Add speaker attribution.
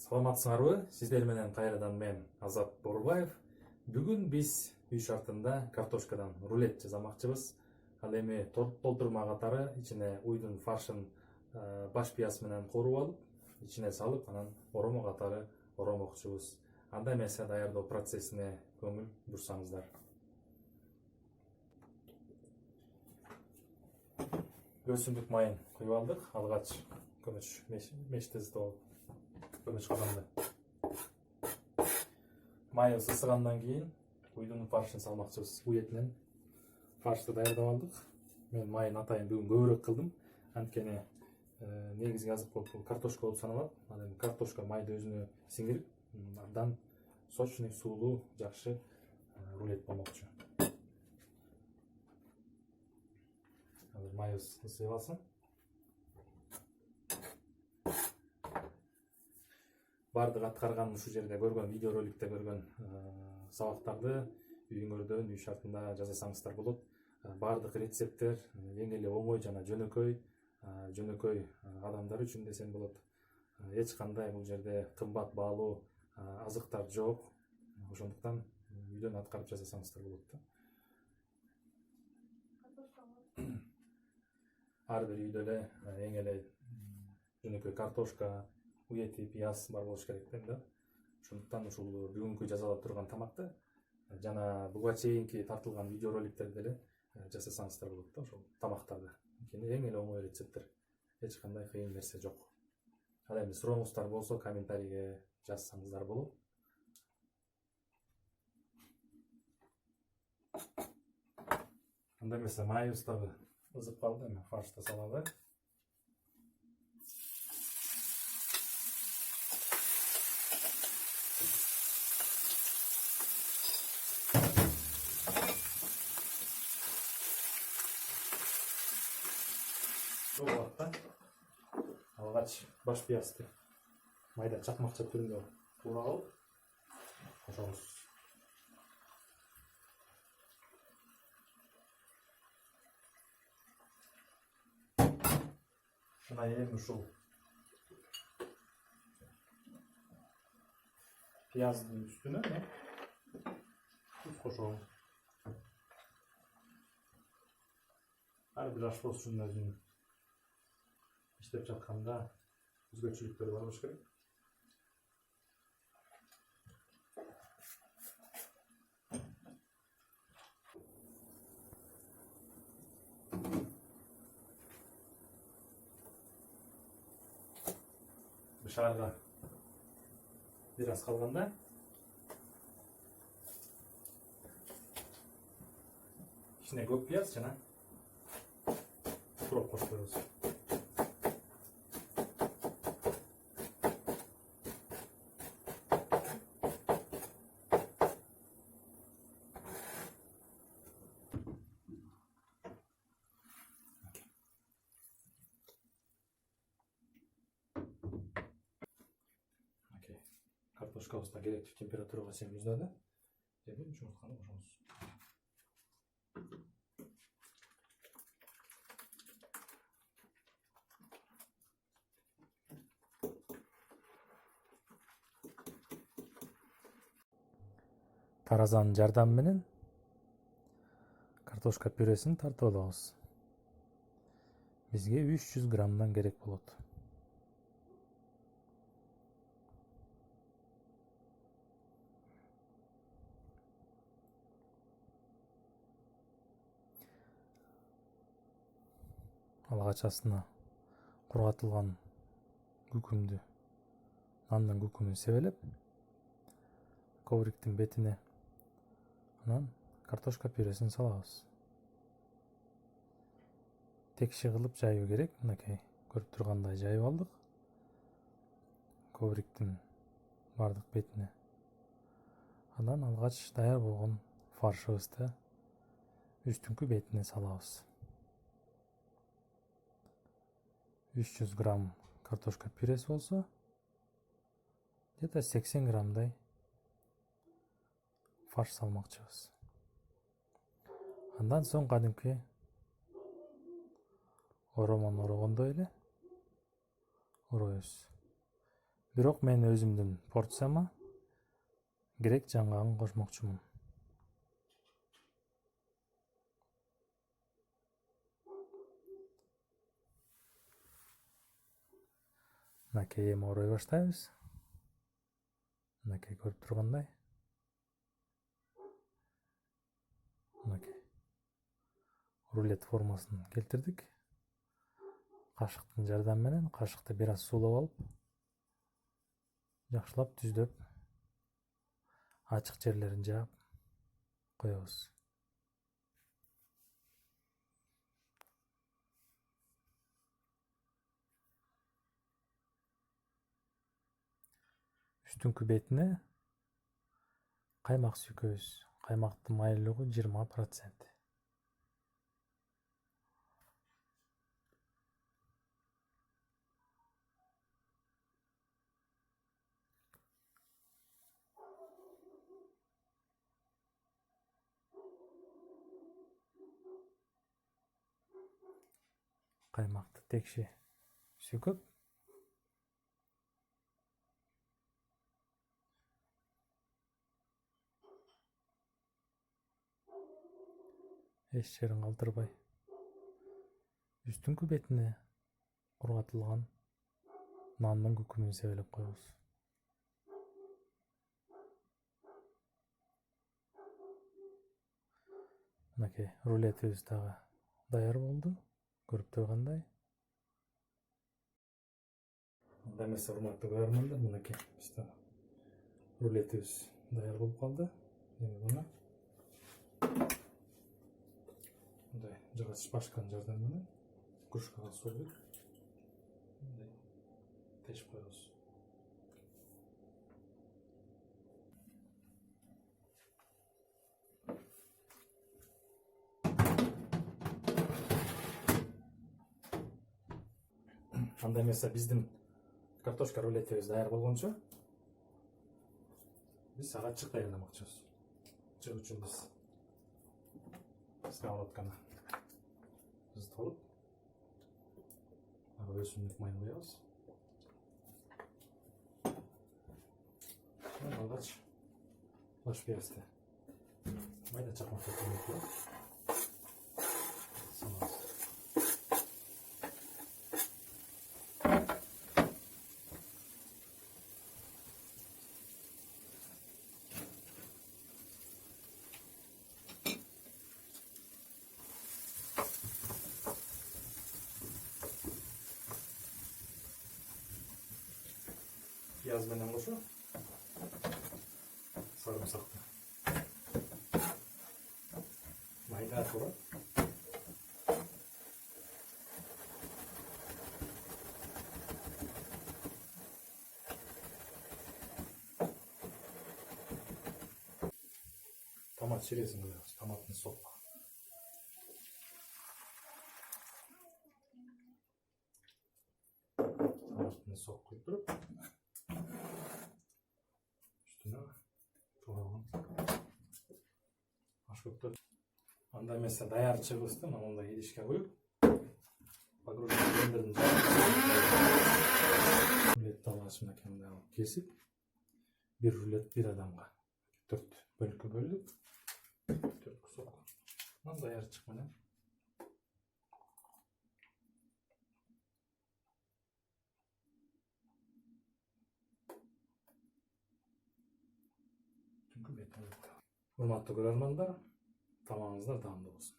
Speaker 1: Саламатсыңарбы? Сиздер менен кайрадан мен Азат Борбаев. Бүгүн биз үй шартында картошкадан рулет жасамакчыбыз. Ал эми толтурма катары ичине уйдун фаршын баш пияз менен кооруп алып, ичине салып, анан оромо катары оромокчубуз. Анда эмесе даярдоо процессине көңүл бурсаңыздар. Өсүмдүк майын куюп алдык. Алгач көмөч мештезди болуп көмөч казанда. Майы ысыгандан кийин уйдун фаршын салмакчыбыз. Уй этинен фаршты даярдап алдык. Мен майын атайын бүгүн көбүрөөк кылдым. Анткени негизги азык болуп картошка болуп саналат. Ал эми картошка майды өзүнө сиңирип, абдан сочный, суулуу, жакшы рулет болмокчу. Азыр майыбыз ысый алсын. Бардык аткарган ушул жерде көргөн, видеороликте көргөн сабактарды үйүңөрдөн үй шартында жасасаңыздар болот. Бардык рецепттер эң эле оңой жана жөнөкөй адамдар үчүн десем болот. Эч кандай бул жерде кымбат баалуу азыктар жок. Ошондуктан үйдөн аткарып жасасаңыздар болот да. Ар бир үйдө эле эң эле жөнөкөй картошка, уй эти, пияз бар болуш керек да. Ошондуктан ушул бүгүнкү жасалып турган тамакты жана буга чейинки тартылган видеороликтерди эле жасасаңыздар болот да, ошол тамактарды. Анткени эң эле оңой рецепттер. Эч кандай кыйын нерсе жок. Ал эми сурооңуздар болсо комментарийге жазсаңыздар болот. Анда эмесе майыбыз дагы ызып калды, эми фаршты салалы. Алгач баш пиязды майда чакмакча түрүндө куура алып кошобуз. Мына эми ушул пияздын үстүнө туз кошобуз. Ар бир ашпозчунун өзүнүн иштеп жатканда өзгөчөлүктөр бар болуш керек. Бышаарга бир аз калганда ичине көк пияз жана укроп кошуп коебуз. Картошкабыз да керектүү температурага чейин муздады. Эми жумуртканы кошобуз. Таразанын жардамы менен картошка пюресин тартып алабыз. Бизге 300 граммдан керек болот. Алгач астына кургатылган күкүмдү, нандын күкүмүн себелеп, ковриктин бетине анан картошка пюресин салабыз. Текши кылып жайуу керек. Мынакей көрүп тургандай жайып алдык. Ковриктин бардык бетине. Анан алгач даяр болгон фаршыбызды үстүңкү бетине салабыз. 300 грамм картошка пюрес болсо, где-то 80 граммдай фарш салмакчыбыз. Андан соң кадимки оромон орогондой эле ороебуз. Бирок мен өзүмдүн порцияма грек жаңгагын кошмокчумун. Мынакей эми орой баштайбыз. Мынакей көрүп тургандай. Мынакей рулет формасын келтирдик. Кашыктын жардамы менен кашыкты бир аз суулап алып, жакшылап түздөп, ачык жерлерин жаап коебуз. Үстүңкү бетине каймак сүйкөбүз. Каймактын майлуулугу 20%. Каймакты текши сүйкөп, эч жерин калтырбай, үстүңкү бетине кургатылган нандын күкүмүн себелеп коебуз. Мынакей рулетибиз дагы даяр болду. Көрүп тургандай. Анда эмесе, урматтуу көрөрмандар, мынакей биздин рулетибиз даяр болуп калды. Эми муну мындай жыгач башканын жардамы менен кружкага суу куюп мындай тешип коебуз. Анда эмесе биздин картошка рулетибиз даяр болгончо биз ага чык даярдамакчыбыз. Чык үчүн биз сковородканы ысытып алып, ага өсүмдүк май куябыз. Алгач баш перисти майда чакмактап салабыз. Piyaz менен кошо сарымсакты майда турат. Томат ширесин коебуз, томаттын сок. Томаттын сок куюп туруп, üstüne tuğralgın ашкөптөр. Анда эмесе даяр чыгыбызды мындай идишке коюп, погруженный блендердин рулетти алгач мынакей мындай алып кесип, бир рулет бир адамга 4 бөлүккө бөлүп, 4 кусок даяр чык менен Урматтуу көрөрмандар, тамагыңыздар даамдуу болсун.